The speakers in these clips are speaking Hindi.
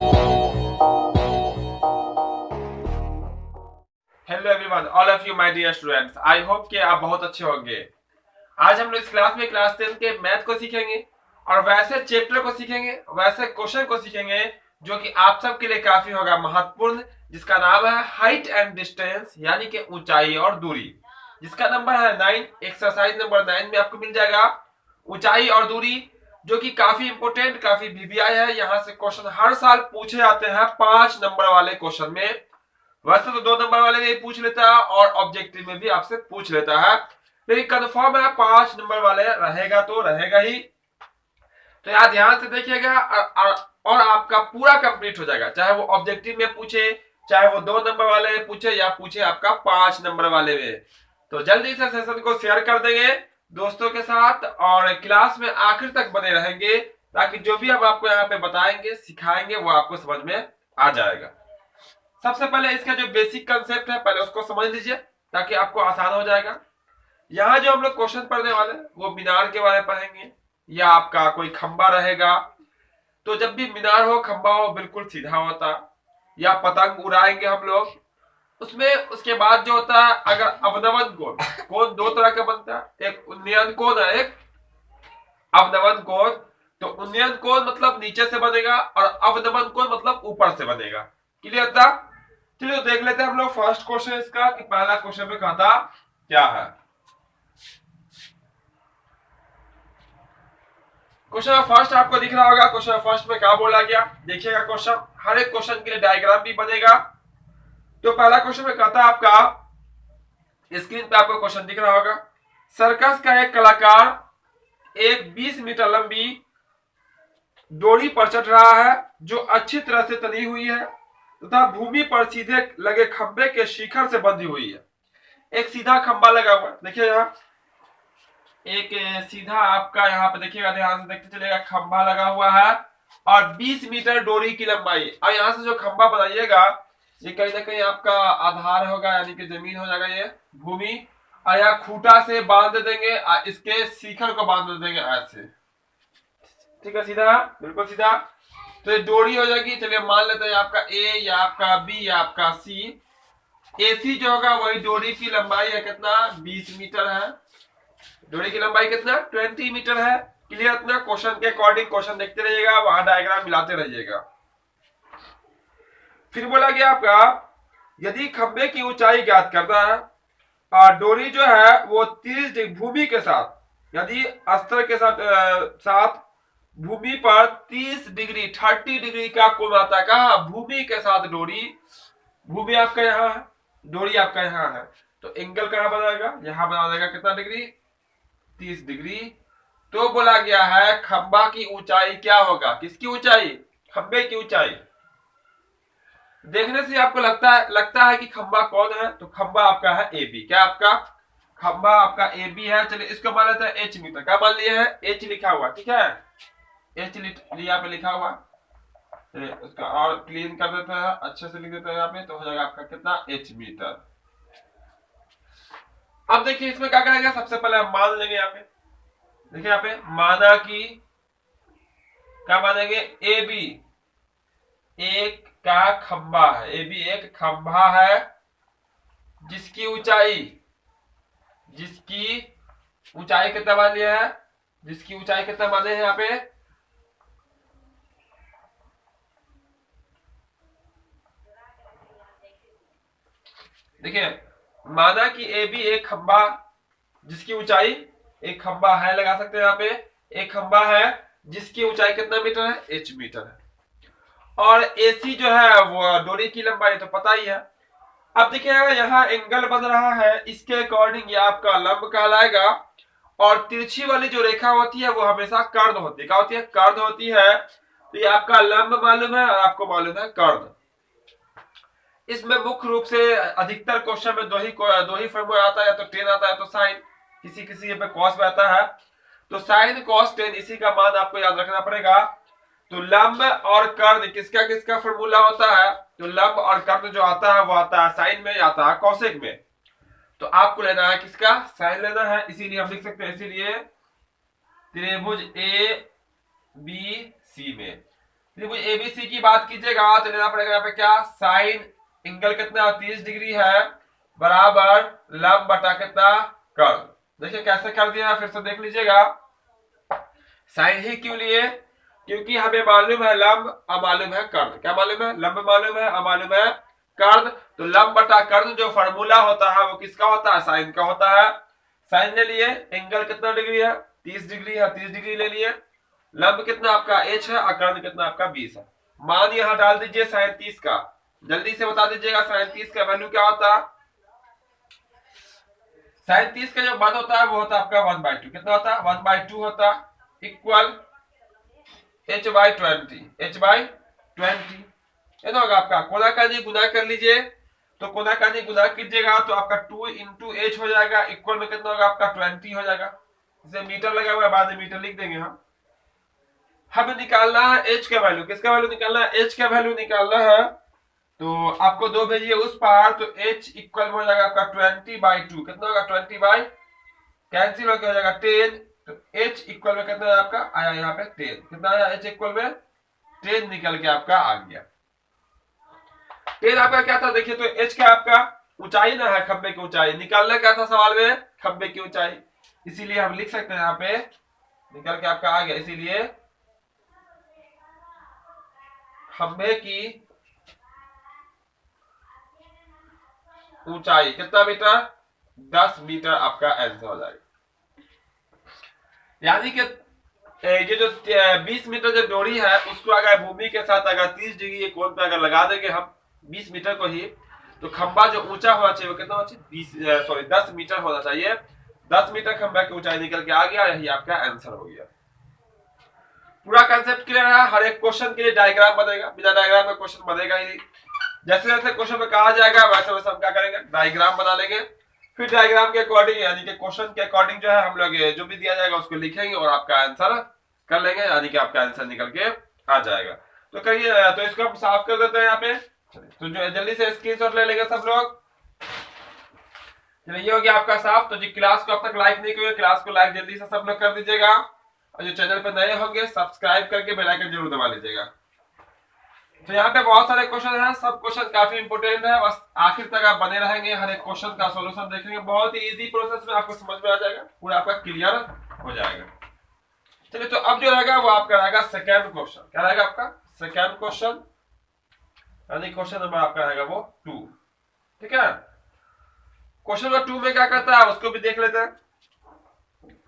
Hello everyone, all of you my dear students. I hope कि आप बहुत अच्छे होंगे। आज हम लोग इस क्लास में क्लास 10 के मैथ को सीखेंगे और वैसे चैप्टर को सीखेंगे, वैसे क्वेश्चन को सीखेंगे जो कि आप सब के लिए काफी होगा महत्वपूर्ण, जिसका नाम है हाइट एंड डिस्टेंस, यानी कि ऊंचाई और दूरी, जिसका नंबर है 9। एक्सरसाइज नंबर 9 में आपको मिल जाएगा ऊंचाई और दूरी, जो कि काफी इंपोर्टेंट, काफी वीवीआई है। यहाँ से क्वेश्चन हर साल पूछे जाते हैं 5 नंबर वाले क्वेश्चन में। वैसे तो 2 नंबर वाले में पूछ लेता है और ऑब्जेक्टिव में भी आपसे पूछ लेता है, लेकिन कंफर्म है 5 नंबर वाले रहेगा तो रहेगा ही। तो यार ध्यान से देखिएगा और आपका पूरा कंप्लीट हो जाएगा, चाहे वो ऑब्जेक्टिव में पूछे, चाहे वो 2 नंबर वाले में पूछे या पूछे आपका 5 नंबर वाले में। तो जल्दी से सेशन को शेयर कर देंगे दोस्तों के साथ और क्लास में आखिर तक बने रहेंगे, ताकि जो भी हम आपको यहाँ पे बताएंगे सिखाएंगे वो आपको समझ में आ जाएगा। सबसे पहले इसका जो बेसिक कंसेप्ट है पहले उसको समझ लीजिए, ताकि आपको आसान हो जाएगा। यहाँ जो हम लोग क्वेश्चन पढ़ने वाले वो मीनार के बारे में पढ़ेंगे, या आपका कोई खंबा रहेगा। तो जब भी मीनार हो, खंबा हो, बिल्कुल सीधा होता, या पतंग उड़ाएंगे हम लोग उसमें। उसके बाद जो होता है, अगर अवनवन कोण, कोण 2 तरह का बनता है, एक उन्नयन कोण है, एक अवनवन कोण। तो उन्नयन कोण मतलब नीचे से बनेगा और अवनवन कोण मतलब ऊपर से बनेगा। क्लियर था? चलिए देख लेते हैं हम लोग फर्स्ट क्वेश्चन इसका, कि पहला क्वेश्चन में कहता क्या है। क्वेश्चन फर्स्ट आपको दिख रहा होगा, क्वेश्चन फर्स्ट में क्या बोला गया देखिएगा। क्वेश्चन हर एक क्वेश्चन के लिए डायग्राम भी बनेगा। तो पहला क्वेश्चन में कहता है आपका, स्क्रीन पे आपको क्वेश्चन दिख रहा होगा, सर्कस का एक कलाकार एक 20 मीटर लंबी डोरी पर चढ़ रहा है जो अच्छी तरह से तनी हुई है तथा भूमि पर सीधे लगे खंबे के शिखर से बंधी हुई है। एक सीधा खंबा लगा हुआ है, देखिए यहाँ एक सीधा आपका यहाँ पे देखिएगा, ध्यान से देखते चलेगा, खंबा लगा हुआ है और 20 मीटर डोरी की लंबाई। और यहाँ से जो खंबा बनाइएगा ये कहीं ना कहीं आपका आधार होगा, यानी कि जमीन हो जाएगा, ये भूमि। और यहाँ खूंटा से बांध देंगे और इसके शिखर को बांध देंगे ऐसे। ठीक है, सीधा, बिल्कुल सीधा। तो ये डोरी हो जाएगी। चलिए मान लेते हैं आपका ए या आपका बी या आपका सी। एसी जो होगा वही डोरी की लंबाई है, कितना, 20 मीटर है। डोरी की लंबाई कितना, 20 मीटर है। क्लियर? इतना क्वेश्चन के अकॉर्डिंग क्वेश्चन देखते रहिएगा, वहां डायग्राम मिलाते रहिएगा। फिर बोला गया आपका, यदि खंबे की ऊंचाई ज्ञात करना है और डोरी जो है वो 30 भूमि के साथ, यदि अस्तर के साथ भूमि पर 30 डिग्री 30 डिग्री का कोण आता है। कहा? भूमि के साथ डोरी, भूमि आपका यहाँ है, डोरी आपका यहाँ है, तो एंगल कहां बनाएगा, यहां बना देगा, कितना डिग्री, 30 डिग्री। तो बोला गया है खंबा की ऊंचाई क्या होगा, किसकी ऊंचाई, खंबे की ऊंचाई। देखने से आपको लगता है कि खंबा कौन है, तो खंबा आपका है ए बी। क्या आपका खंबा आपका ए बी है। चलिए इसको मान लेते हैं एच मीटर। क्या मान लिया है, एच लिखा हुआ, ठीक है, एच यहाँ पे लिखा हुआ। उसका और क्लीन कर देते हैं, अच्छे से लिख देते हैं यहाँ पे, तो हो जाएगा आपका कितना, एच मीटर। अब देखिए इसमें क्या करेंगे, सबसे पहले हम मान लेंगे यहाँ पे, देखिए यहाँ पे माना कि, क्या मानेंगे, ए बी एक का खंबा है, ए बी एक खंबा है जिसकी ऊंचाई कितना मान लिया है, जिसकी ऊंचाई कितना माने हैं यहाँ पे, देखिए माना कि ए बी एक खंबा जिसकी ऊंचाई, एक खंबा है लगा सकते हैं यहाँ पे, एक खंबा है जिसकी ऊंचाई कितना मीटर है, एच मीटर है। और एसी जो है वो डोरी की लंबाई तो पता ही है। अब देखिएगा यहाँ एंगल बन रहा है, इसके अकॉर्डिंग ये आपका लंब कहलाएगा। और तिरछी वाली जो रेखा होती है वो हमेशा कर्ण होती है। क्या होती है, कर्ण होती है। तो ये आपका लंब मालूम है और आपको मालूम है कर्ण। इसमें मुख्य रूप से अधिकतर क्वेश्चन में दो ही फॉर्मूला आता है, तो टेन आता है, तो साइन, किसी किसी पे कॉस में आता है। तो साइन कॉस टेन, इसी का मान आपको याद रखना पड़ेगा। तो लंब और कर्ण किसका किसका फॉर्मूला होता है, तो लंब और कर्ण जो आता है वो आता है साइन में, आता है कौशिक में। तो आपको लेना है किसका, साइन लेना है। इसीलिए हम लिख सकते हैं, इसीलिए त्रिभुज ए बी सी में त्रिभुज एबीसी की बात कीजिएगा तो लेना पड़ेगा यहाँ पे क्या, साइन एंगल कितना 30 डिग्री है बराबर लंब बटा कितना कर्ण। देखिए कैसे कर दिया, फिर से देख लीजिएगा। साइन ही क्यों लिए, क्योंकि हमें मालूम है लंब, अमालूम है कर्ण। क्या मालूम है, लंब मालूम है, अमालूम है कर्ण। तो लंब बटा कर्ण जो फॉर्मूला होता है वो किसका होता है, साइन का होता है। साइन ले लिए, एंगल कितना डिग्री है 30 डिग्री है, 30 डिग्री ले लिए। लंब कितना आपका h है और कर्ण कितना आपका 20 है। मान यहां डाल दीजिए साइन 30 का, जल्दी से बता दीजिएगा साइन 30 का वैल्यू क्या होता है। साइन 30 का जो मान होता है वो होता है आपका 1/2। कितना होता है, 1/2 होता है इक्वल h/20, h/20 ये तो होगा आपका। कोना कानी गुना कर लीजिए, तो कोना कानी गुना कीजिएगा तो आपका 2 इंटू एच हो जाएगा, इक्वल में कितना होगा आपका 20 हो जाएगा। इसे मीटर लगा हुआ है, बाद में मीटर लिख देंगे हम। हमें निकालना है एच का वैल्यू, किसका वैल्यू निकालना है, एच का वैल्यू निकालना है। तो आपको 2 भेजिए उस पार, तो एच इक्वल में हो जाएगा आपका 20/2। कितना होगा 20 कैंसिल होकर हो जाएगा 10। तो h इक्वल में कितना आपका आया यहाँ पे 10। कितना आया h इक्वल में 10 निकल के आपका आ गया। 10 आपका क्या था देखिए, तो h का आपका ऊंचाई ना है, खंबे की ऊंचाई निकालना क्या था सवाल में, खंबे की ऊंचाई। इसीलिए हम लिख सकते हैं यहाँ पे निकल के आपका आ गया। इसीलिए खंबे की ऊंचाई कितना मीटर, 10 मीटर आपका आंसर हो जाएगा। यानी कि ये जो 20 मीटर जो डोरी है उसको अगर भूमि के साथ अगर 30 डिग्री के कोण पे अगर लगा देंगे हम 20 मीटर को ही, तो खंबा जो ऊंचा होना चाहिए वो कितना होना चाहिए, 10 मीटर होना चाहिए। 10 मीटर खंबा की ऊंचाई निकल के आ गया, यही आपका आंसर हो गया। पूरा कंसेप्ट क्लियर है। हर एक क्वेश्चन के लिए डायग्राम बनेगा, बिना डायग्राम का क्वेश्चन बनेगा ही नहीं। जैसे जैसे क्वेश्चन में कहा जाएगा वैसे वैसे हम क्या करेंगे, डायग्राम बना लेंगे। फिर डायग्राम के अकॉर्डिंग यानी कि क्वेश्चन के अकॉर्डिंग जो है हम लोग जो भी दिया जाएगा उसको लिखेंगे और आपका आंसर कर लेंगे, यानी कि आपका आंसर निकल के आ जाएगा। तो करिए, तो इसको हम साफ कर देते हैं यहाँ पे। तो जो जल्दी से स्क्रीनशॉट ले लेंगे सब लोग। चलिए ये हो गया आपका साफ। तो जी क्लास को अब तक लाइक नहीं किए, क्लास को लाइक जल्दी से सब लोग कर दीजिएगा, और जो चैनल पे नए होंगे सब्सक्राइब करके बेल आइकन जरूर दबा लीजिएगा। तो यहाँ पे बहुत सारे क्वेश्चन हैं, सब क्वेश्चन काफी इंपोर्टेंट है, बस आखिर तक आप बने रहेंगे, हर एक क्वेश्चन का सॉल्यूशन देखेंगे। बहुत ही इजी प्रोसेस में आपको समझ में आ जाएगा, पूरा आपका क्लियर हो जाएगा। चलिए तो अब जो रहेगा वो आपका रहेगा सेकेंड क्वेश्चन। क्या रहेगा आपका सेकेंड क्वेश्चन, यानी क्वेश्चन नंबर आपका रहेगा वो 2। ठीक है, क्वेश्चन नंबर 2 में क्या करता है उसको भी देख लेते हैं।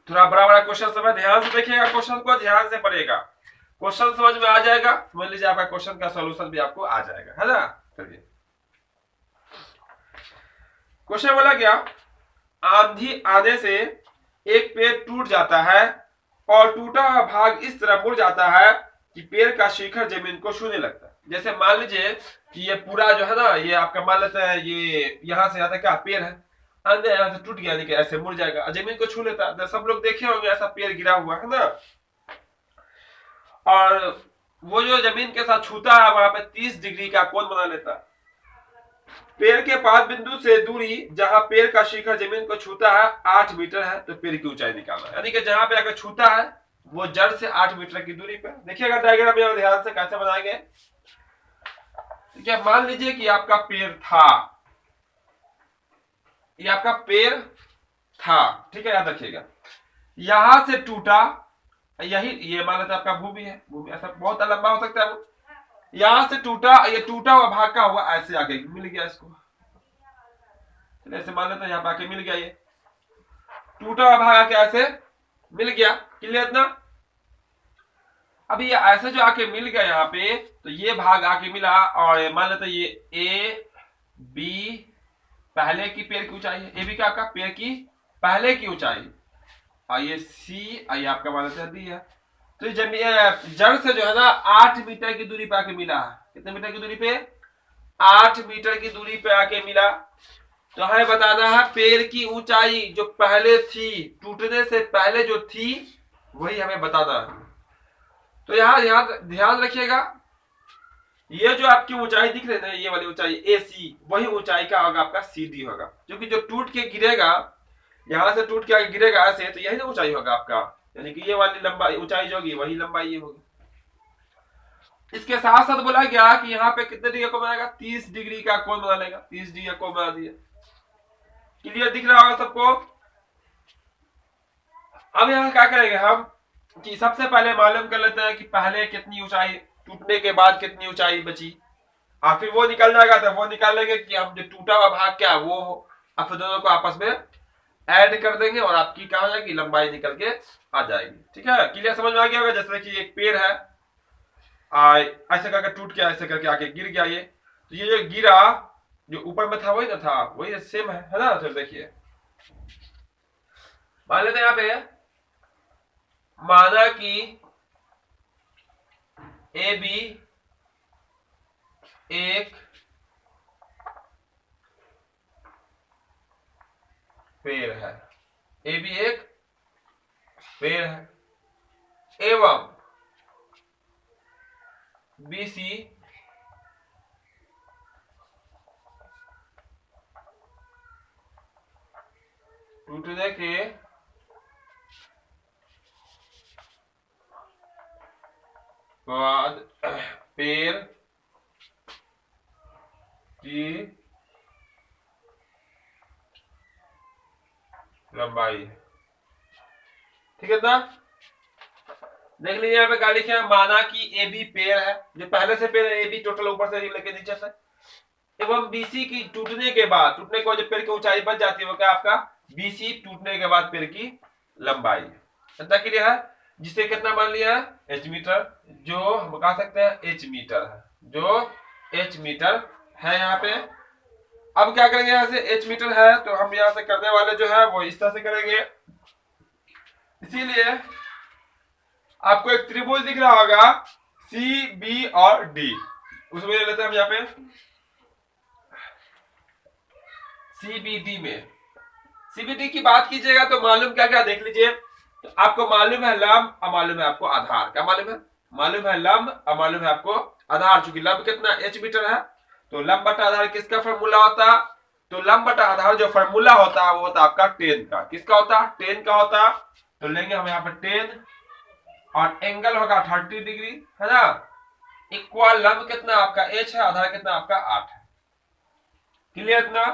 थोड़ा बड़ा बड़ा क्वेश्चन सब है, ध्यान से देखिएगा, क्वेश्चन को ध्यान से पढ़िएगा, क्वेश्चन समझ में आ जाएगा, समझ लीजिए आपका क्वेश्चन का सॉल्यूशन भी आपको आ जाएगा, है ना। चलिए क्वेश्चन बोला गया, आंधी आने से एक पेड़ टूट जाता है और टूटा हुआ भाग इस तरह मुड़ जाता है कि पेड़ का शिखर जमीन को छूने लगता है। जैसे मान लीजिए कि ये पूरा जो है ना, ये आपका मान लेते हैं ये यहां से आता क्या पेड़ है, अंदर यहां से टूट गया, यानी कि ऐसे मुड़ जाएगा, जमीन को छू लेता है। सब लोग देखे होंगे ऐसा पेड़ गिरा हुआ है ना, और वो जो जमीन के साथ छूता है वहां पे 30 डिग्री का कोण बना लेता है। पेड़ के पाद बिंदु से दूरी जहां पेड़ का शिखर जमीन को छूता है 8 मीटर है, तो पेड़ की ऊंचाई निकालना, यानी कि जहां पे अगर छूता है वो जड़ से 8 मीटर की दूरी पे। देखिएगा डायग्राम में ध्यान से कैसे बनाएंगे। क्या मान लीजिए कि आपका पेड़ था, ये आपका पेड़ था, ठीक है, याद रखिएगा। यहां से टूटा, यही ये मान लेते आपका भूमि है, भूमि ऐसा बहुत लंबा हो सकता है वो, यहां से टूटा, ये टूटा हुआ भाग का हुआ ऐसे आके मिल गया इसको, चलिए ऐसे मान लेते हैं यहाँ पे आके मिल गया, ये टूटा हुआ भाग आके ऐसे मिल गया, क्लियर इतना। अभी ये ऐसे जो आके मिल गया यहाँ पे, तो ये भाग आके मिला, और मान लेते ये ए बी पहले की पेड़ की ऊंचाई है, ए बी क्या आपका पेड़ की पहले की ऊंचाई, और ये सी ये आपका मान लेते डी है। तो ये जड़ से जो है ना 8 मीटर की दूरी पे आके मिला है, कितने मीटर की दूरी पे, 8 मीटर की दूरी पे आके मिला। तो हमें बताना है पेड़ की ऊंचाई जो पहले थी, टूटने से पहले जो थी वही हमें बताना है। तो यहाँ ध्यान रखिएगा, ये जो आपकी ऊंचाई दिख रही है, ये वाली ऊंचाई ए सी, वही ऊंचाई का होगा आपका सी डी होगा, क्योंकि जो टूट के गिरेगा, यहां से टूट के गिरेगा ऐसे, तो यही ना ऊंचाई होगा आपका, यानी कि ये वाली लंबाई ऊंचाई जो होगी वही लंबाई ये होगी। इसके साथ साथ बोला गया कि यहाँ पे कितने डिग्री का कोण बनाएगा, 30 डिग्री का कोण बना लेगा, 30 डिग्री का कोण बना दिया। क्लियर दिख रहा होगा सबको। अब यहाँ क्या करेंगे हम कि सबसे पहले मालूम कर लेते हैं कि पहले कितनी ऊंचाई, टूटने के बाद कितनी ऊंचाई बची, और फिर वो निकल जाएगा तो वो निकाल लेंगे कि हम जो टूटा हुआ भाग क्या वो हो, अब फिर दोनों को आपस में ऐड कर देंगे और आपकी क्या हो जाएगी, लंबाई निकल के आ जाएगी। ठीक है, क्लियर समझ में आ गया होगा। जैसे कि एक पेड़ है, ऐसे करके टूट के ऐसे करके आके गिर गया, ये तो ये जो गिरा जो ऊपर में था वही ना था, वही सेम है ना। तो देखिए मान लेते हैं यहाँ पे, माना कि ए बी एक पेड़ है, ए बी एक पेड़ है, एवं बी सी टूटने के बाद पेड़ की लंबाई है। ठीक है ना, देख लीजिए यहाँ पे क्या लिखे हैं, माना कि ए बी पेड़ है, जो पहले से पेड़ है ए बी टोटल ऊपर से लेके नीचे से, एवं बीसी की टूटने के बाद, टूटने के बाद जो पेड़ की ऊंचाई बच जाती है वो क्या आपका बीसी टूटने के बाद पेड़ की लंबाई। इतना क्लियर है, जिसे कितना मान लिया है, एच मीटर, जो हम कह सकते हैं एच मीटर है, जो एच मीटर है यहाँ पे। अब क्या करेंगे, यहाँ से एच मीटर है तो हम यहाँ से करने वाले जो है वो इस तरह से करेंगे। इसीलिए आपको एक त्रिभुज दिख रहा होगा सी बी और डी, उसमें ले लेते हैं हम यहाँ पे सीबीडी में। सीबीडी की बात कीजिएगा तो मालूम क्या क्या देख लीजिए, तो आपको मालूम है लंब और मालूम है आपको आधार। क्या मालूम है लंब और मालूम है आपको आधार। चूंकि लंब कितना एच मीटर है, तो लंब बटा आधार किसका फॉर्मूला होता, तो लंब बटा आधार जो फॉर्मूला होता है वो होता आपका टेन का। किसका होता, टेन का होता। तो लेंगे हम यहाँ पर टेन और एंगल होगा 30 डिग्री, है ना, इक्वल लंब कितना आपका एच है, आधार कितना आपका 8 है। क्लियर इतना।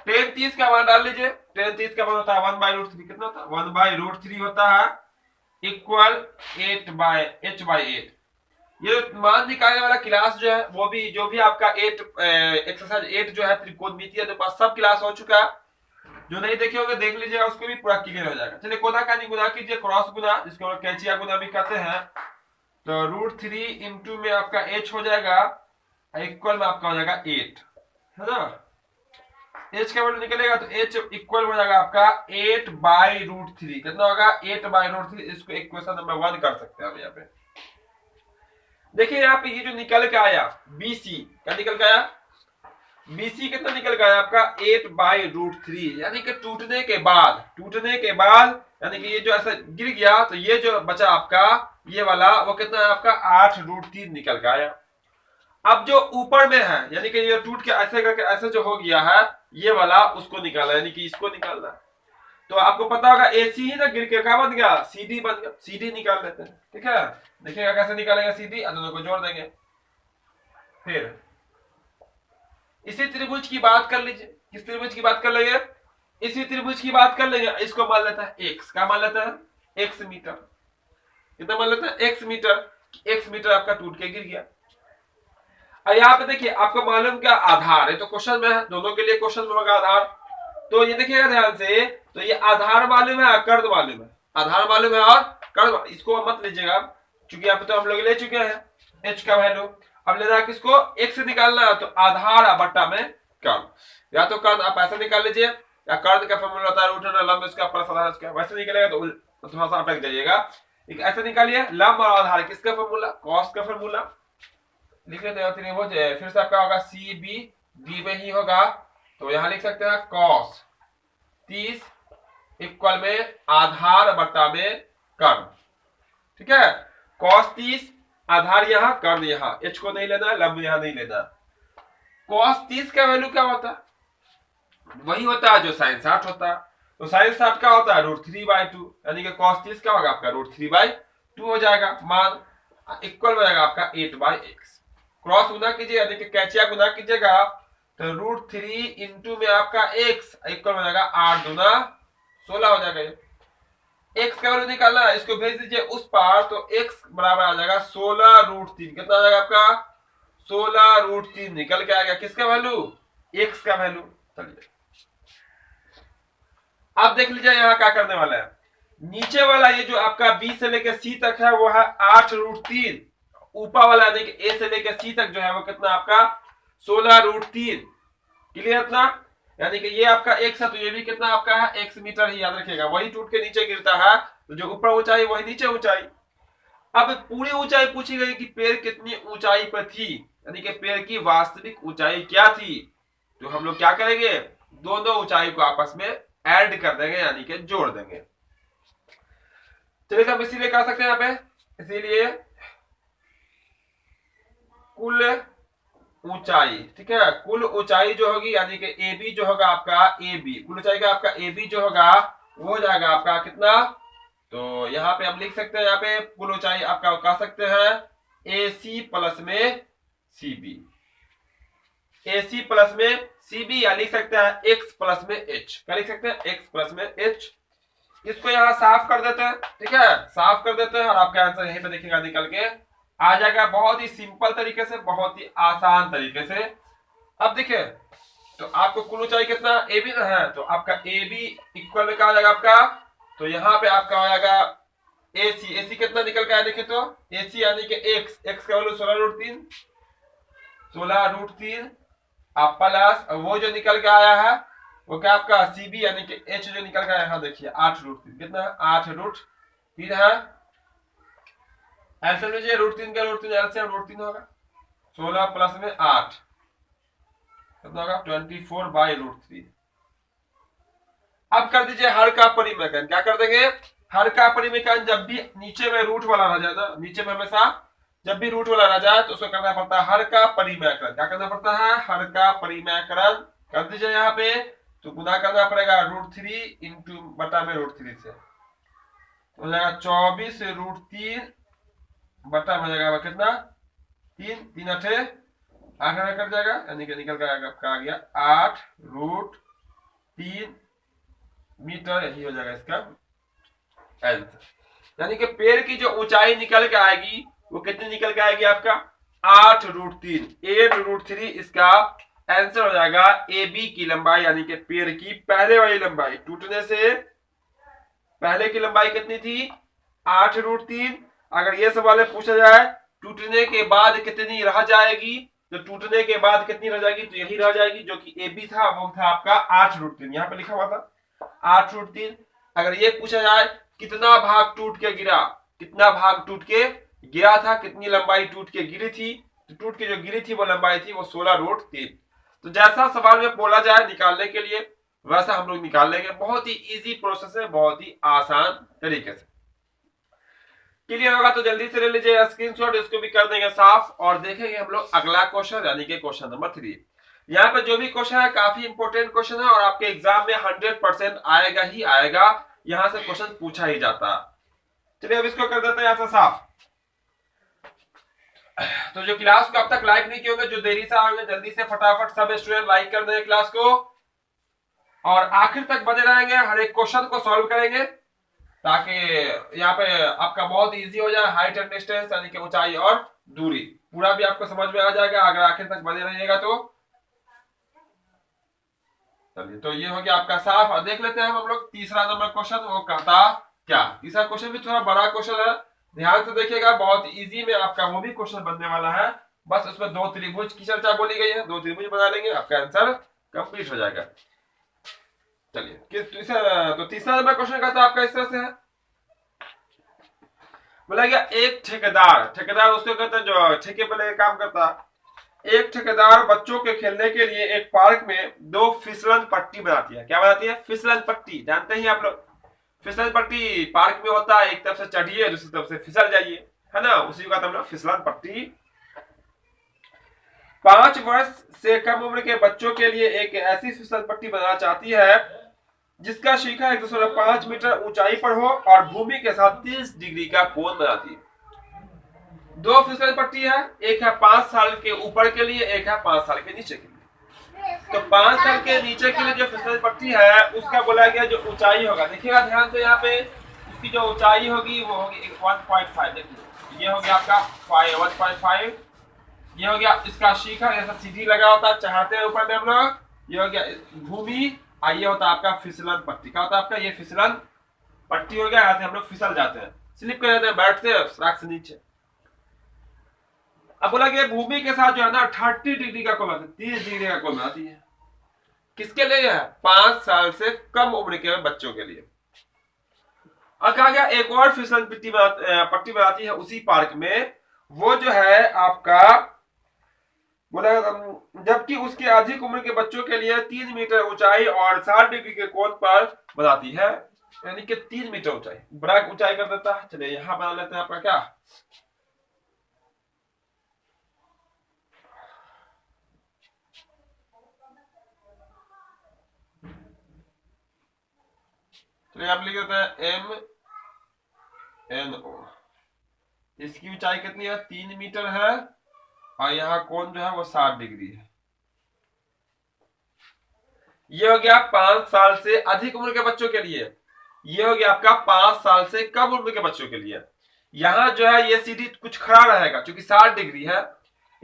टेन 30 का मान डाल लीजिए, टेन 30 का मान होता है 1/√3, कितना होता है 1/√3 होता है, इक्वल 8/8। ये मान निकालने वाला क्लास जो है वो भी, जो भी आपका 8 एक्सरसाइज 8 जो है त्रिकोणमितीय अनुपात सब क्लास हो चुका है। जो नहीं देखे होंगे देख लीजिएगा, उसको भी पूरा क्लियर हो जाएगा। चलिए कोना का नहीं गुना कीजिए, क्रॉस गुना, जिसको कैंचिया गुना भी कहते हैं। तो √3 इंटू में आपका h हो जाएगा, इक्वल में आपका हो जाएगा 8, है ना। h का वैल्यू निकलेगा तो h इक्वल हो जाएगा आपका 8/√3, कितना होगा 8/√3। इसको इक्वेशन नंबर 1 कर सकते हैं हम यहाँ पे। देखिए यहाँ पे ये जो निकल के आया BC, क्या निकल के आया BC, कितना निकल के आया आपका 8/√3, यानी कि टूटने के बाद यानी कि ये जो ऐसा गिर गया तो ये जो बचा आपका ये वाला वो कितना है आपका 8√3 निकल के आया। अब जो ऊपर में है यानी कि ये टूट के ऐसे करके ऐसे जो हो गया है ये वाला, उसको निकालना यानी कि इसको निकालना। तो आपको पता होगा AC ही ना गिर के क्या बन गया, CD बन गया। CD निकाल लेते हैं, ठीक है। देखिएगा कैसे निकालेंगे CD, दोनों को जोड़ देंगे। फिर इसी त्रिभुज की बात कर लीजिए, किस त्रिभुज की बात कर लेंगे, इसी त्रिभुज की बात कर लेंगे। इसको मान लेता है x, क्या मान लेता है x मीटर, कितना मान लेता है x मीटर। x मीटर आपका टूट के गिर गया। और यहाँ पे देखिए आपको मालूम क्या आधार है, तो क्वेश्चन में है, दोनों के लिए क्वेश्चन में होगा आधार। तो ये देखिएगा ध्यान से, तो ये आधार मालूम है, कर्द मालूम है, आधार मालूम है और कर्द, इसको मत लीजिएगा क्योंकि यहाँ पे तो हम लोग ले चुके हैं h का वैल्यू। अब लेना है किसको, x से निकालना है, तो आधार बट्टा में कर्द। या तो कर्द आप ऐसा निकाल लीजिए, या कर्द का फॉर्मूला होता है रूट अंडर लंब इसका प्लस आधार इसका, वैसे निकलेगा तो थोड़ा सा अटक जाइएगा। ऐसा निकालिए, लंब और आधार किसका फॉर्मूला, कॉस का फॉर्मूला लिख लेते हैं त्रिभुज। फिर से आपका होगा CBD में ही होगा, तो यहां लिख सकते हैं कॉस 30 इक्वल में आधार बट्टा में कर्द, ठीक है। कॉस 30 आधार यहाँ, कर्द यहाँ, h को नहीं लेना, लंब यहाँ नहीं लेना। कॉस 30 का वैल्यू क्या होता है, वही होता है जो साइन 60 होता है। तो साइन 60 का होता है √3/2, यानी कि कॉस 30 का होगा आपका √3/2 हो जाएगा मान। इक्वल हो जाएगा आपका 8/x। क्रॉस गुना कीजिए यानी कि कैचिया गुना कीजिएगा तो √3 इंटू में आपका x इक्वल हो जाएगा 8 दूना 16 हो जाएगा। x का वैल्यू निकालना है, इसको भेज दीजिए उस पार तो x बराबर आ जाएगा 16√3। कितना आ जाएगा आपका 16√3 निकल के आ गया। किसका वैल्यू x का वैल्यू। चलिए अब देख लीजिए यहाँ क्या करने वाला है। नीचे वाला ये जो आपका b से लेकर c तक है वो है 8√3। ऊपर वाला यानी कि a से लेकर c तक जो है वो कितना आपका 16√3। क्लियर इतना, यानी कि ये आपका x है तो ये भी कितना आपका है x मीटर ही, याद रखिएगा। वही टूट के नीचे गिरता है तो जो ऊपर ऊंचाई वही नीचे ऊंचाई। अब पूरी ऊंचाई पूछी गई कि पेड़ कितनी ऊंचाई पर थी, यानी कि पेड़ की वास्तविक ऊंचाई क्या थी। तो हम लोग क्या करेंगे, दोनों ऊंचाई को आपस में ऐड कर देंगे यानी कि जोड़ देंगे। चलिए हम इसीलिए कर सकते हैं यहाँ पे, इसीलिए कुल ऊंचाई, ठीक है, कुल ऊंचाई जो होगी यानी कि ए बी जो होगा आपका ए बी, कुल ऊंचाई का आपका ए बी जो होगा वो हो जाएगा आपका कितना। तो यहाँ पे हम लिख सकते हैं, यहाँ पे कुल ऊंचाई आपका कह सकते हैं ए सी प्लस में सी बी, ए सी प्लस में सी बी, या लिख सकते हैं एक्स प्लस में एच। क्या लिख सकते हैं एक्स प्लस में एच। इसको यहाँ साफ कर देते हैं, ठीक है, साफ कर देते हैं और आपका आंसर यहीं पे देखिएगा निकल के आ जाएगा बहुत ही सिंपल तरीके से, बहुत ही आसान तरीके से। अब देखिए तो आपको कुल ऊंचाई कितना ए बी है तो आपका ए बी इक्वल में क्या हो जाएगा आपका, तो यहाँ पे आपका हो जाएगा ए सी, ए सी कितना निकल के आया देखिए तो ए सी यानी कि एक्स, एक्स का वैल्यू 16√3, 16√3 आप प्लस वो जो निकल के आया है वो क्या आपका सी बी यानी कि एच जो निकल के आया है देखिए 8√3, कितना है 8√3 है। एलसीएम लीजिए √3 का √3 एलसीएम √3 होगा, 16 प्लस में 8 कितना होगा 24/√3। अब कर दीजिए हर का परिमेयकरण। क्या कर देंगे, हर का परिमेयकरण जब भी नीचे में रूट वाला रह जाए ना, नीचे में हमेशा जब भी रूट वाला रह जाए तो उसको करना पड़ता है हर का परिमेयकरण। क्या करना पड़ता है, हर का परिमेयकरण कर दीजिए यहाँ पे, तो गुना करना पड़ेगा √3 इंटू बटा में √3 से, तो हो जाएगा 24√3 बटा में जाएगा कितना 3, 3 8 8 कट जाएगा यानी कि निकल कर आपका आ गया 8√3 मीटर, यही हो जाएगा इसका आंसर। यानी कि पेड़ की जो ऊंचाई निकल के आएगी वो कितनी निकल के आएगी आपका 8√3, 8√3 इसका आंसर हो जाएगा। ए बी की लंबाई यानी कि पेड़ की पहले वाली लंबाई, टूटने से पहले की लंबाई कितनी थी 8√3। अगर ये सवाल पूछा जाए टूटने के बाद कितनी रह जाएगी, तो टूटने के बाद कितनी रह जाएगी, तो यही रह जाएगी जो कि ए बी था वो था आपका 8√3, यहाँ पे लिखा हुआ था 8√3। अगर ये पूछा जाए कितना भाग टूट के गिरा, कितना भाग टूट के गिरा था, कितनी लंबाई टूट के गिरी थी, तो टूट के जो गिरी थी वो लंबाई थी वो 16√3। तो जैसा सवाल में बोला जाए निकालने के लिए वैसा हम लोग निकाल लेंगे। बहुत ही इजी प्रोसेस है, बहुत ही आसान तरीके से। क्लियर होगा तो जल्दी से ले लीजिए स्क्रीनशॉट, इसको भी कर देंगे साफ और देखेंगे हम लोग अगला क्वेश्चन यानी कि क्वेश्चन नंबर 3। यहाँ पे जो भी क्वेश्चन है काफी इंपोर्टेंट क्वेश्चन है और आपके एग्जाम में 100% आएगा ही आएगा, यहां से क्वेश्चन पूछा ही जाता। चलिए अब इसको कर देते हैं यहाँ से साफ। तो जो क्लास को अब तक लाइक नहीं किए होंगे, जो देरी से आएंगे, जल्दी से फटाफट सब स्टूडेंट लाइक कर देंगे क्लास को और आखिर तक बने रहेंगे, हर एक क्वेश्चन को सॉल्व करेंगे ताकि यहाँ पे आपका बहुत इजी हो जाए। हाइट एंड डिस्टेंस यानी कि ऊंचाई और दूरी पूरा भी आपको समझ में आ जाएगा अगर आखिर तक बने रहिएगा तो। चलिए तो ये हो गया आपका साफ। और देख लेते हैं हम लोग तीसरा नंबर क्वेश्चन, वो कहता क्या। तीसरा क्वेश्चन भी थोड़ा बड़ा क्वेश्चन है, ध्यान से देखिएगा, बहुत इजी में आपका वो भी क्वेश्चन बनने वाला है। बस उसमें 2 त्रिभुज की चर्चा बोली गई है, 2 त्रिभुज बना लेंगे आपका आंसर कंप्लीट हो जाएगा। चलिए तो तीसरा नंबर क्वेश्चन का तो आपका इस तरह से है, बोला गया एक ठेकेदार उसको कहते हैं जो ठेके पे काम करता है। एक ठेकेदार बच्चों के खेलने के लिए एक पार्क में 2 फिसलन पट्टी बनाती है। क्या बनाती है, फिसलन पट्टी, जानते ही आप लोग फिसलन पट्टी पार्क में होता है, एक तरफ से चढ़िए दूसरी तरफ से फिसल जाइए, है ना, उसी का मतलब फिसलन पट्टी। 5 वर्ष से कम उम्र के बच्चों के लिए एक ऐसी फिसल पट्टी बनाना चाहती है जिसका शिखर 1.5 मीटर ऊंचाई पर हो और भूमि के साथ 30 डिग्री का कोण बनाती है। दो फिसलन पट्टी है, एक है 5 साल के ऊपर के लिए, एक है 5 साल के नीचे के लिए। तो 5 साल के नीचे के लिए जो फिसलन पट्टी है उसका बोला गया जो ऊंचाई होगा, देखिएगा ध्यान से, यहाँ पे उसकी जो ऊंचाई होगी वो होगी 1.5। देखिए ये हो गया आपका 1.5, ये हो गया इसका शिखर, ऐसा सीढ़ी लगा होता है चढ़ाते हैं ऊपर में हम लोग, ये हो गया भूमि, और ये होता है आपका फिसलन पट्टी। क्या होता है आपका, ये फिसलन पट्टी हो गया, यहाँ से हम लोग फिसल जाते हैं, स्लिप कर जाते हैं, बैठते हैं सड़क से नीचे। अब बोला गया भूमि के साथ जो है ना 30 डिग्री का कोण, 30 डिग्री का कोण आती है, किसके लिए है, 5 साल से कम उम्र के बच्चों के लिए। और कहा गया एक और फिसलन पट्टी में आती है उसी पार्क में, वो जो है आपका बोला जबकि उसके अधिक उम्र के बच्चों के लिए 3 मीटर ऊंचाई और 60 डिग्री के कोण पर बनाती है, यानी कि 3 मीटर ऊंचाई, बड़ा ऊंचाई कर देता है। चलिए यहां बना लेते हैं आपका क्या, चलिए आप लिख देते हैं MNO। इसकी ऊंचाई कितनी है, 3 मीटर है, और यहाँ कोण जो है वो 60 डिग्री है। ये हो गया 5 साल से अधिक उम्र के बच्चों के लिए, ये हो गया आपका 5 साल से कम उम्र के बच्चों के लिए। यहाँ जो है ये सीढ़ी कुछ खड़ा रहेगा, क्योंकि 60 डिग्री है,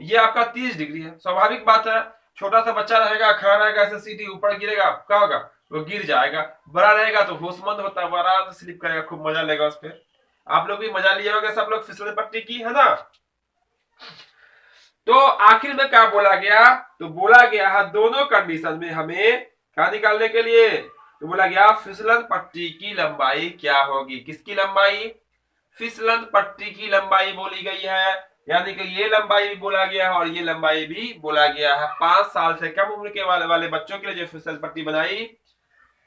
ये आपका 30 डिग्री है, स्वाभाविक बात है, छोटा सा बच्चा रहेगा खड़ा रहेगा, ऐसे सीढ़ी ऊपर गिरेगा, क्या होगा, वो गिर जाएगा। बड़ा रहेगा तो होशमंद होता है, बड़ा तो स्लिप करेगा, खूब मजा लेगा उस पर। आप लोग भी मजा लिए होंगे सब लोग फिसलन पट्टी की, है ना। तो आखिर में क्या बोला गया, तो बोला गया है दोनों कंडीशन में हमें क्या निकालने के लिए, तो बोला गया फिसलन पट्टी की लंबाई क्या होगी, किसकी लंबाई, फिसलन पट्टी की लंबाई बोली गई है, यानी कि ये लंबाई भी बोला गया है और ये लंबाई भी बोला गया है। 5 साल से कम उम्र के वाले बच्चों के लिए जो फिसल पट्टी बनाई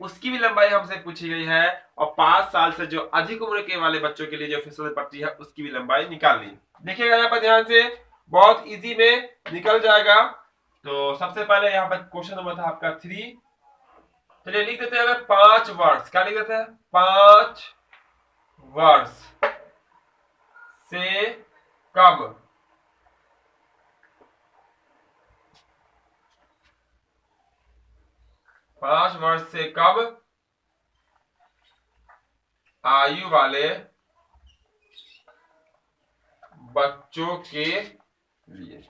उसकी भी लंबाई हमसे पूछी गई है, और 5 साल से जो अधिक उम्र के वाले बच्चों के लिए जो फिसल पट्टी है उसकी भी लंबाई निकालनी। देखिएगा यहाँ पर ध्यान से, बहुत इजी में निकल जाएगा। तो सबसे पहले यहाँ पर क्वेश्चन नंबर था आपका 3, चलिए लिख देते हैं 5 वर्ष, क्या लिख देते हैं, 5 वर्ष से कम, पांच वर्ष से कम आयु वाले बच्चों के लिए।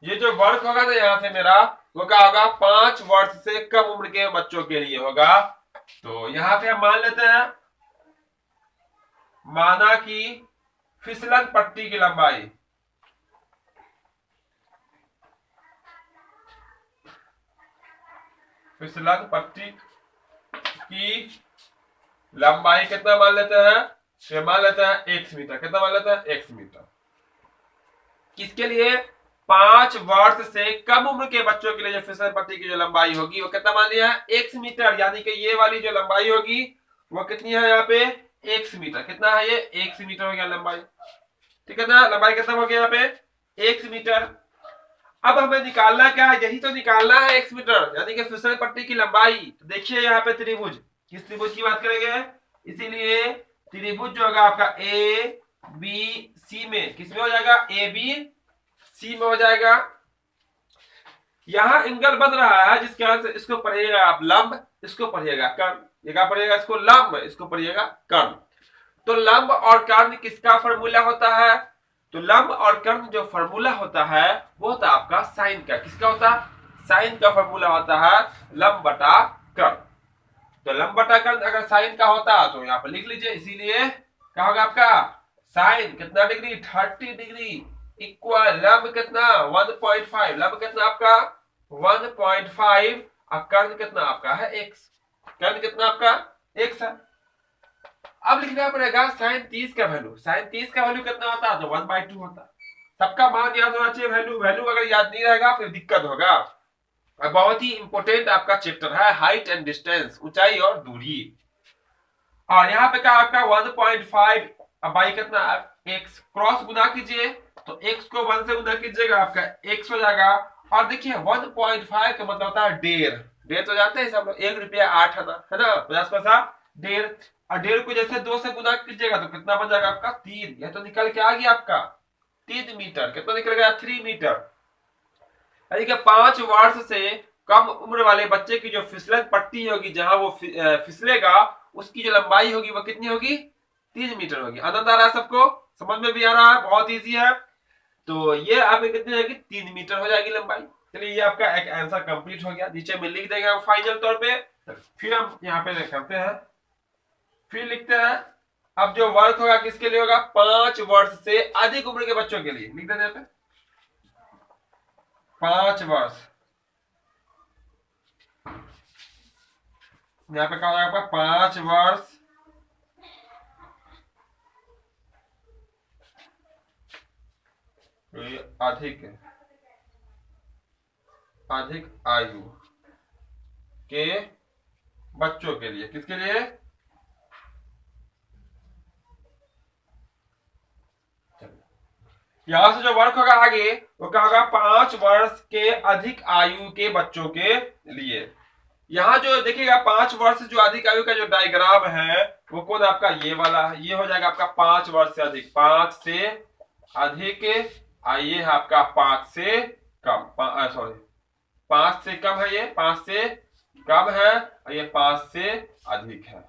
ये जो वर्ष होगा ना यहां से मेरा, वो क्या होगा, 5 वर्ष से कम उम्र के बच्चों के लिए होगा। तो यहां पे हम मान लेते हैं, माना कि फिसलन पट्टी की लंबाई, फिसलन पट्टी की लंबाई कितना मान लेते हैं, तो मान लेते हैं x मीटर, कितना मान लेते हैं, x मीटर। किसके लिए, 5 वर्ष से कम उम्र के बच्चों के लिए जो फिसलन पट्टी की जो लंबाई होगी वो कितना मान लिया है, x मीटर, यानी कि ये वाली जो लंबाई होगी वो कितनी है यहाँ पे, x मीटर। कितना है ये, x मीटर हो गया लंबाई, ठीक है ना, लंबाई कितना हो गया यहाँ पे, x मीटर। अब हमें निकालना क्या है, यही तो निकालना है x मीटर, यानी कि फिसलन पट्टी की लंबाई। तो देखिए यहाँ पे त्रिभुज, किस त्रिभुज की बात करेंगे, इसीलिए त्रिभुज जो होगा आपका ए बी सी में, किसमें हो जाएगा, ए बी सी में हो जाएगा। यहां एंगल बन रहा है जिसके कारण से इसको पढ़िएगा आप लंब, इसको पढ़िएगा कर्ण, ये क्या पढ़िएगा, इसको लंब, इसको पढ़िएगा कर्ण। तो लंब और कर्ण किसका फॉर्मूला होता है, तो लंब और कर्ण जो फॉर्मूला होता है वो होता है आपका साइन का, किसका होता है, साइन का फॉर्मूला होता है लंब बटा कर्ण। तो लंब बटा कर्ण अगर साइन का होता है तो यहाँ पर लिख लीजिए, इसीलिए क्या होगा आपका, साइन कितना डिग्री, 30 डिग्री इक्वल लंब कितना 1.5, लंब कितना आपका 1.5 और कर्ण कितना आपका है x, कर्ण कितना आपका x है। अब लिखना पड़ेगा साइन 30 का वैल्यू, साइन 30 का वैल्यू कितना होता है, तो 1/2 होता है। सबका मान याद होना चाहिए, वैल्यू वैल्यू अगर याद नहीं रहेगा फिर दिक्कत होगा। बहुत ही इंपॉर्टेंट आपका चैप्टर है हाइट एंड डिस्टेंस, ऊंचाई और दूरी। और यहाँ पे क्या आपका 1.5 बाई कितना x, क्रॉस गुना कीजिए तो x को 1 से गुना कीजिएगा आपका x हो जाएगा। और देखिए 1.5 का मतलब होता है डेढ़, डेढ़ तो जानते हैं सब लोग, 1 रुपया 8 आना, है ना, 50 पैसा डेढ़। और 1.5 को जैसे 2 से गुना कीजिएगा तो कितना बन जाएगा आपका 3। यह तो निकल के आ गया आपका 3 मीटर। कितना निकल गया 3 मीटर। यानी कि 5 वर्ष से कम उम्र वाले बच्चे की जो फिसलन पट्टी होगी, जहां वो फिसलेगा, उसकी जो लंबाई होगी वो कितनी होगी 3 मीटर होगी। आनंद आ रहा है सबको, समझ में भी आ रहा है, बहुत इजी है। तो ये आपकी कितनी हो जाएगी 3 मीटर हो जाएगी लंबाई। चलिए ये आपका एक आंसर कंप्लीट हो गया, नीचे में लिख देंगे फाइनल तौर पे। फिर हम यहाँ पे करते हैं, फिर लिखते हैं अब जो वर्क होगा किसके लिए होगा 5 वर्ष से अधिक उम्र के बच्चों के लिए। लिख देते हैं 5 वर्ष। यहाँ पे क्या होगा आपका 5 वर्ष अधिक आयु के बच्चों के लिए। किसके लिए यहां से जो वर्क होगा आगे वो क्या होगा 5 वर्ष के अधिक आयु के बच्चों के लिए। यहाँ जो देखिएगा 5 वर्ष जो अधिक आयु का जो डायग्राम है वो कौन आपका ये वाला है। ये हो जाएगा आपका 5 वर्ष से अधिक, 5 से अधिक, ये है आपका 5 से कम, सॉरी 5 से कम है, ये 5 से कम है और ये 5 से अधिक है।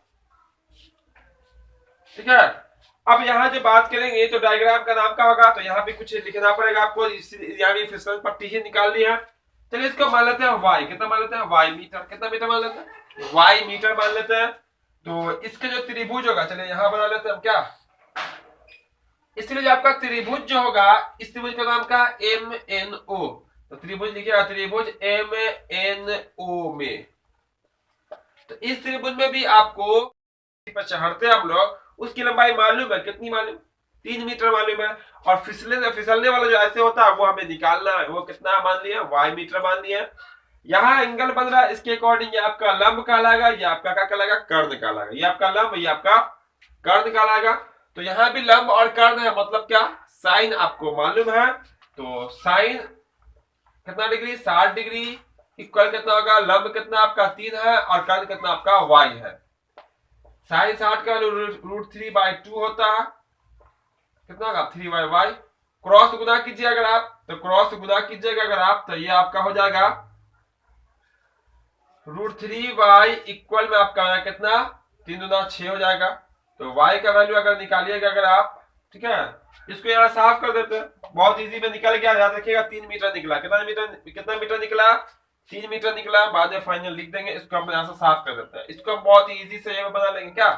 ठीक है। अब यहाँ जो बात करेंगे तो डायग्राम का नाम क्या होगा, तो यहाँ पे कुछ लिखना पड़ेगा आपको। यहाँ भी फिसलन पट्टी ही निकालनी है। चलिए इसको मान लेते हैं वाई। कितना मान लेते हैं वाई मीटर। कितना मीटर मान लेते हैं वाई मीटर मान लेते हैं। तो इसके जो त्रिभुज होगा, चलिए यहाँ बना लेते हैं हम क्या, इसलिए जो आपका त्रिभुज जो होगा इस त्रिभुज का नाम क्या MNO। तो त्रिभुज लिखिएगा त्रिभुज MNO में। तो इस त्रिभुज में भी आपको पर चढ़ते हम लोग, उसकी लंबाई मालूम है कितनी, मालूम 3 मीटर मालूम है। और फिसलने वाला जो ऐसे होता है वो हमें निकालना है, वो कितना मान लिया वाई मीटर मान लिया। यहाँ एंगल बन रहा है, इसके अकॉर्डिंग ये आपका लंब कहलाएगा, ये आपका क्या कहलाएगा कर्ण कहलाएगा। ये आपका लंब, ये आपका कर्ण कहलाएगा। तो यहाँ भी लंब और कर्ण है, मतलब क्या साइन आपको मालूम है। तो साइन कितना डिग्री 60 डिग्री इक्वल कितना होगा, लंब कितना आपका 3 है और कर्ण कितना आपका वाई है। साइन 60 का √3/2 होता है, कितना होगा 3y। क्रॉस गुना कीजिए अगर आप, तो क्रॉस गुना कीजिएगा अगर आप, तो ये आपका हो जाएगा √3y इक्वल में आपका कितना 3 दूना 6 हो जाएगा। तो y का वैल्यू अगर निकालिएगा अगर आप, ठीक है, इसको यहाँ साफ कर देते हैं, बहुत इजी में निकल गया। याद रखिएगा 3 मीटर निकला। कितना मीटर निकला 3 मीटर निकला। बाद में फाइनल लिख देंगे, इसको हम यहाँ से साफ कर देते हैं। इसको हम बहुत इजी से यहाँ बना लेंगे क्या,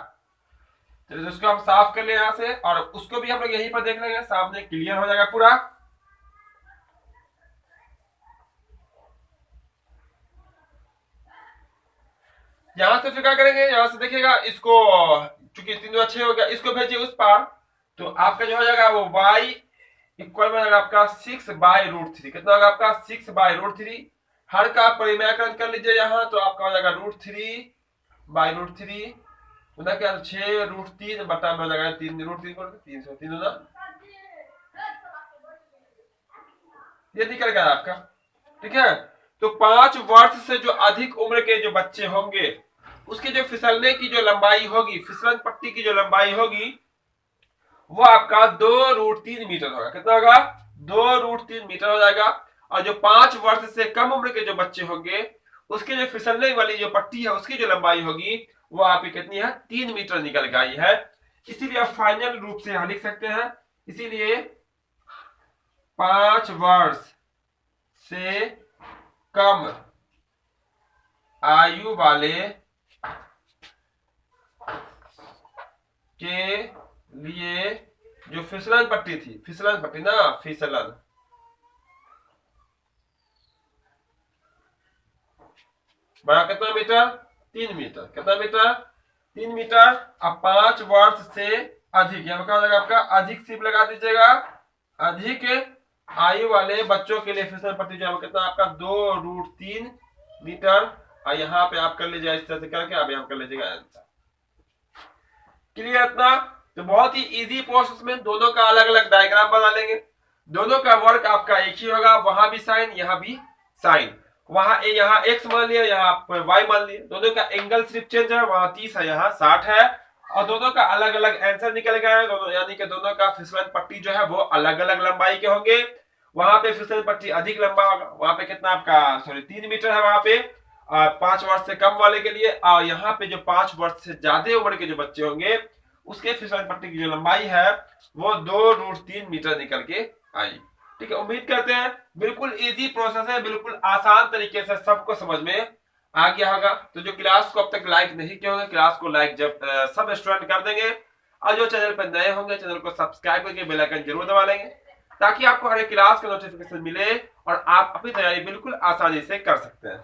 चलिए इसको हम साफ कर ले यहाँ से, और उसको भी हम लोग यहीं पर देख लेंगे, सामने क्लियर हो जाएगा पूरा। यहां से फिर क्या करेंगे, यहां से देखिएगा इसको, चूंकि 3 दूना 6 हो गया, इसको भेजिए उस पार। तो आपका जो हो जाएगा वो y इक्वल में आपका 6/√3। कितना होगा आपका 6/√3। हर का परिमेयकरण कर लीजिए यहाँ, तो आपका हो जाएगा √3/√3 उधर क्या 6√3 बटा में हो जाएगा 3√3 होना, ये निकल गया आपका। ठीक है। तो 5 वर्ष से जो अधिक उम्र के जो बच्चे होंगे उसके जो फिसलने की जो लंबाई होगी, फिसलन पट्टी की जो लंबाई होगी वो आपका 2√3 मीटर होगा। कितना होगा 2√3 मीटर हो जाएगा। और जो 5 वर्ष से कम उम्र के जो बच्चे होंगे उसके जो फिसलने वाली जो पट्टी है उसकी जो लंबाई होगी वो आपकी कितनी है 3 मीटर निकल के आई है। इसीलिए आप फाइनल रूप से यहां लिख सकते हैं, इसीलिए 5 वर्ष से कम आयु वाले के लिए जो फिसलन पट्टी थी, फिसलन पट्टी ना, फिसलन बड़ा कितना मीटर 3 मीटर। कितना मीटर 3 मीटर। अब 5 वर्ष से अधिक, यहाँ क्या हो जाएगा आपका अधिक सिर्फ लगा दीजिएगा, अधिक आयु वाले बच्चों के लिए फिसलन पट्टी जो है कितना आपका 2√3 मीटर। और यहाँ पे आप कर लीजिएगा इस तरह से करके, आप यहाँ कर लीजिएगा आंसर। क्लियर इतना। तो बहुत ही इजी प्रोसेस में दोनों का अलग अलग डायग्राम बना लेंगे, दोनों का वर्क आपका एक ही होगा। वहां भी साइन, यहाँ भी साइन, वहां यहाँ x मान लिया, यहाँ y मान लिया, दोनों का एंगल सिर्फ चेंज है, वहां 30 है यहाँ 60 है। और दोनों का अलग अलग आंसर निकल गया है। दोनों यानी कि दोनों का फिसलन पट्टी जो है वो अलग अलग लंबाई के होंगे। वहां पे फिसलन पट्टी अधिक लंबा होगा, वहां पे कितना आपका सॉरी 3 मीटर है वहां पे 5 वर्ष से कम वाले के लिए। और यहाँ पे जो 5 वर्ष से ज्यादा उम्र के जो बच्चे होंगे उसके फिसलन पट्टी की जो लंबाई है वो 2√3 मीटर निकल के आई। ठीक है, उम्मीद करते हैं बिल्कुल इजी प्रोसेस है, बिल्कुल आसान तरीके से सबको समझ में आ गया होगा। तो जो क्लास को अब तक लाइक नहीं किए होंगे, क्लास को लाइक जब सब स्टूडेंट कर देंगे। और जो चैनल पर नए होंगे चैनल को सब्सक्राइब करके बेल आइकन जरूर दबा लेंगे ताकि आपको हर एक क्लास का नोटिफिकेशन मिले और आप अपनी तैयारी बिल्कुल आसानी से कर सकते हैं।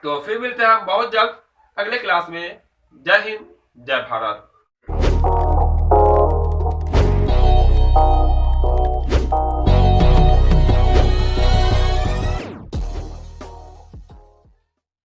तो फिर मिलते हैं हम बहुत जल्द अगले क्लास में। जय हिंद, जय भारत।